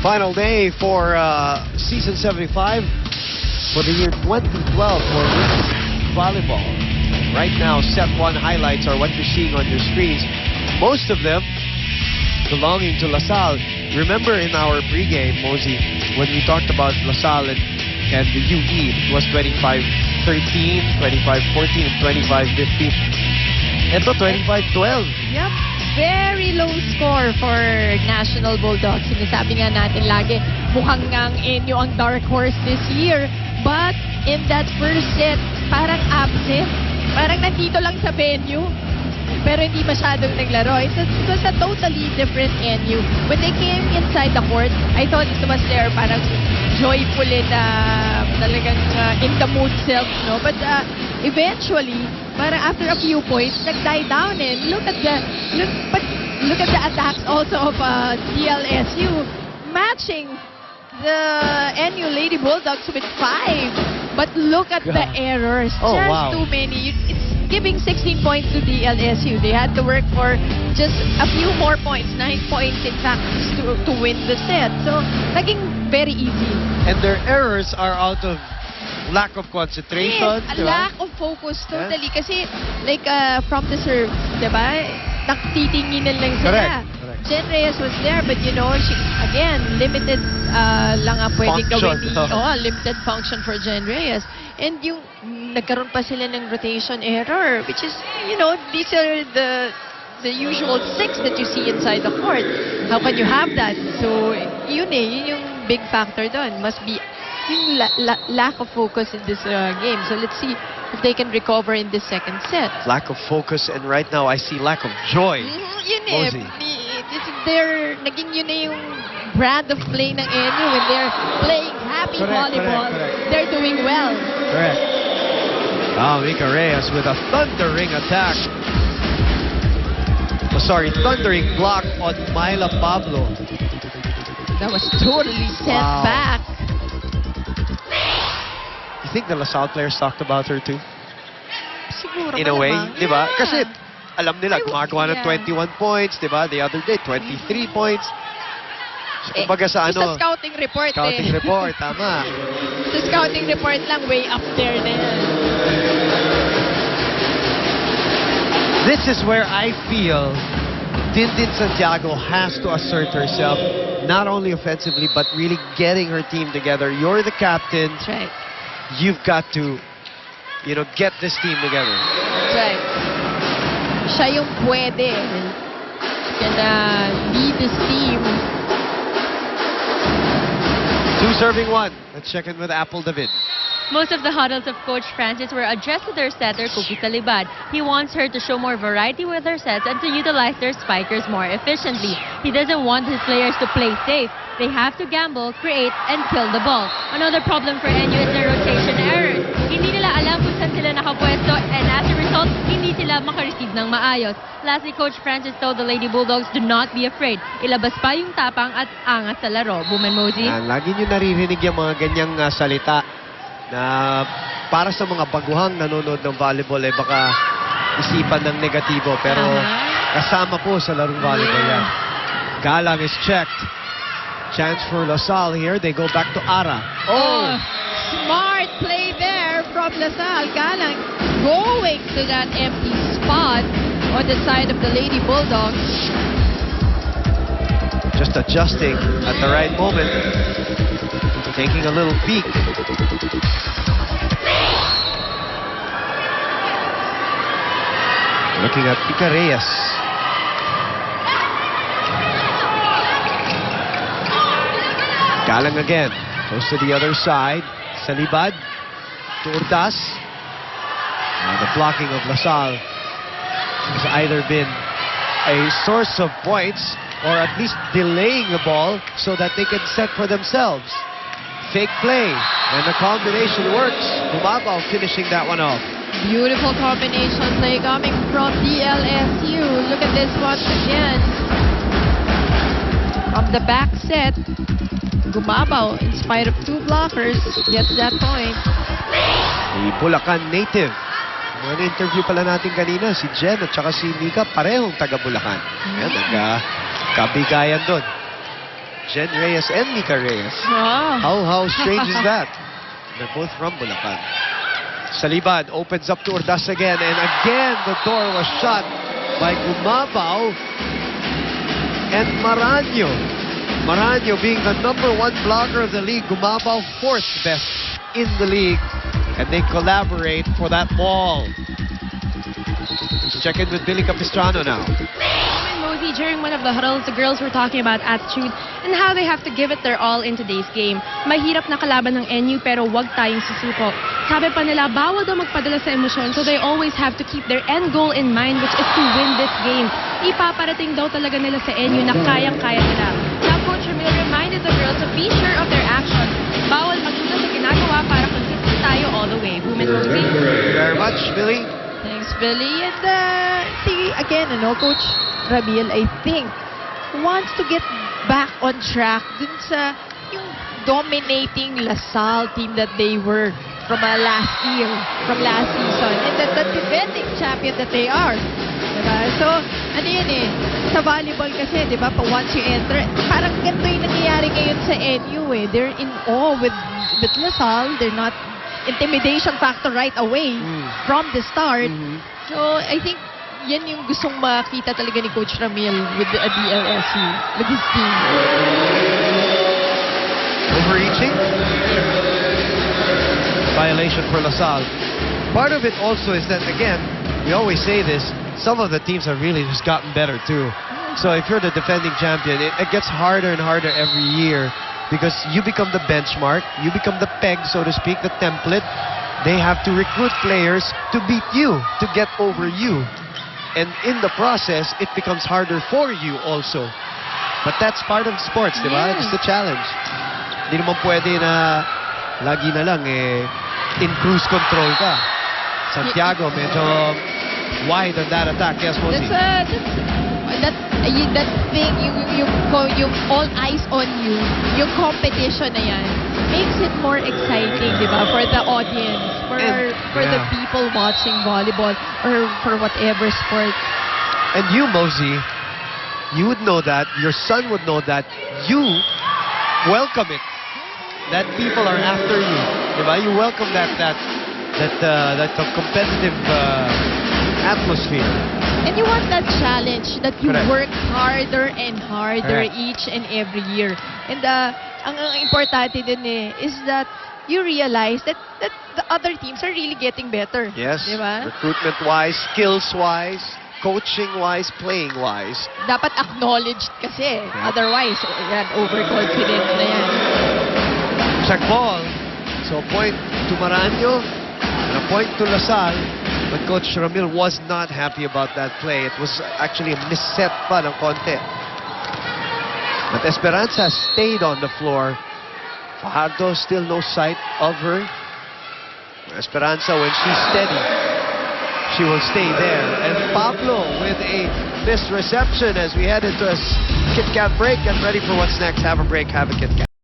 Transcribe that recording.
Final day for season 75 for the year 2012 for women's volleyball. Right now, set one highlights are what you're seeing on your screens. Most of them belonging to LaSalle. Remember in our pregame, Mosey, when we talked about LaSalle and the UE, it was 25-13, 25-14, and 25-15. Ito, 25-12. Yep. Very low score for National Bulldogs. Sinasabi nga natin lagi, mukhang ngang NU ang dark horse this year. But in that first set, parang absent. Parang nandito lang sa venue. Pero hindi masyadong naglaro. It was a totally different NU. When they came inside the court, I thought it was their parang joyful and talagang in the mood self, no? But eventually, parang after a few points, nag-die down and look at the attacks also of DLSU matching the NU Lady Bulldogs with 5. But look at the errors. Oh, Just wow. too many. It's giving 16 points to DLSU. They had to work for just a few more points, 9 points in fact, to win the set. So, naging very easy. And their errors are out of lack of concentration. Yes, a diba? lack of focus totally. Kasi like from the serve, diba? Naktitingin lang sila. Correct. Jen Reyes was there, but you know, she, again, limited lang ang pwedeng gawin ni, limited function for Jen Reyes. And yung nagkaroon pa sila ng rotation error, which is, you know, these are the usual 6 that you see inside the court. How can you have that? So, yun yung big factor doon. Must be yung lack of focus in this game. So let's see if they can recover in this second set. Lack of focus, and right now I see lack of joy. Yun Mosey. Naging yun na yung brand of play ng NU. When they're playing happy volleyball, correct. they're doing well. Correct. Mika Reyes with a thundering attack. Oh, sorry, thundering block on Myla Pablo. That was totally sent back. You think the LaSalle players talked about her too? Siguro In a way, malamang. di ba? Yeah. Kasi alam nila, gumagawa ng Yeah. 21 points, di ba? The other day, 23 points. So, kumbaga sa Sa scouting report Scouting report, tama. Sa scouting report lang, way up there na yan. This is where I feel Dindin Santiago has to assert herself, not only offensively, but really getting her team together. You're the captain. That's right. You've got to, you know, get this team together. That's right. Siya yung pwede. Gonna lead this team. 2 serving 1. Let's check in with Apple David. Most of the huddles of Coach Francis were addressed to their setter, Cookie Salibad. He wants her to show more variety with her sets and to utilize their spikers more efficiently. He doesn't want his players to play safe. They have to gamble, create, and kill the ball. Another problem for NU is their rotation errors. Hindi nila alam kung saan sila nakapwesto, and as a result, hindi sila makareceive ng maayos. Lastly, Coach Francis told the Lady Bulldogs to not be afraid. Ilabas pa yung tapang at angas sa laro. Buman Mosey. Lagi nyo naririnig yung mga ganyang salita na para sa mga baguhang nanonood ng volleyball ay baka isipan ng negatibo. Pero kasama po sa larong volleyball yan. Galang is checked. Chance for LaSalle here. They go back to Ara. Oh, smart play there from LaSalle. Galang going to that empty spot on the side of the Lady Bulldogs. Just adjusting at the right moment. Taking a little peek. Looking at Mika Reyes. Galang again. Goes to the other side. Salibad. To Urdas. And the blocking of LaSalle has either been a source of points or at least delaying the ball so that they can set for themselves. Fake play. And the combination works. Bumabaw finishing that one off. Beautiful combination play coming from DLSU. Look at this once again. From the back set, Gumabaw, in spite of 2 blockers, gets that point. The Bulacan native. Mga interview pala natin kanina, si Jen at saka si Mika, parehong taga Bulacan. Ayan, nagkabigayan doon. Jen Reyes and Mika Reyes. Wow. How strange is that? They're both from Bulacan. Saliban opens up to Ordas again, and again the door was shut by Gumabaw and Maranyo. Maranyo being the #1 blocker of the league, Gumabaw 4th best in the league, and they collaborate for that ball. Let's check in with Billy Capistrano now. Mosey, during one of the huddles, the girls were talking about attitude and how they have to give it their all in today's game. Mahirap na kalaban ng NU pero wag tayong susuko. Sabi pa nila, bawal daw magpadala sa emosyon, so they always have to keep their end goal in mind, which is to win this game. Ipaparating daw talaga nila sa NU na kayang-kaya nila. Now, Coach Ramil reminded the girls to be sure of their actions. Bawal magduda sa ginagawa para consistent tayo all the way. Women Mosey. Thank you very much, Billy. Thanks, Billy. And see, again, Coach Ramil, I think, wants to get back on track dun sa yung dominating LaSalle team that they were from last season. And the defending champion that they are. Diba? So, ano yun sa volleyball kasi, diba, once you enter, parang ganito yung nangyayari ngayon sa NU They're in awe with LaSalle. They're not intimidation factor right away from the start. So, I think yan yung gustong makita talaga ni Coach Ramil with the DLSU, with his team. Overreaching. Violation for LaSalle. Part of it also is that, again, we always say this, some of the teams have really just gotten better too. So if you're the defending champion, it gets harder and harder every year because you become the benchmark, you become the peg, so to speak, the template. They have to recruit players to beat you, to get over you. And in the process, it becomes harder for you also. But that's part of sports, di ba? It's the challenge. Hindi naman pwede na lagi na lang in cruise control ka. Santiago, medyo wide on that attack. Yes, Mosey. That thing, yung all eyes on you, yung competition na yan, makes it more exciting, di ba? For the audience, for the people watching volleyball or for whatever sport. And you, Mosey, you would know that, your son would know that, you welcome it. That people are after you. Diba? You welcome that competitive atmosphere. And you want that challenge that you Correct. work harder and harder Correct. each and every year. And ang importante din is that you realize that the other teams are really getting better. Yes. Diba? Recruitment-wise, skills-wise, coaching-wise, playing-wise. Dapat acknowledged kasi. Otherwise, yan, overconfidence na yan. Check ball. So a point to Maranyo and a point to LaSalle. But Coach Ramil was not happy about that play. It was actually a misset pa ng konti. But Esperanza stayed on the floor. Fajardo still no sight of her. Esperanza, when she's steady, she will stay there. And Pablo with a missed reception as we head into a Kit Kat break. Get ready for what's next. Have a break. Have a Kit Kat.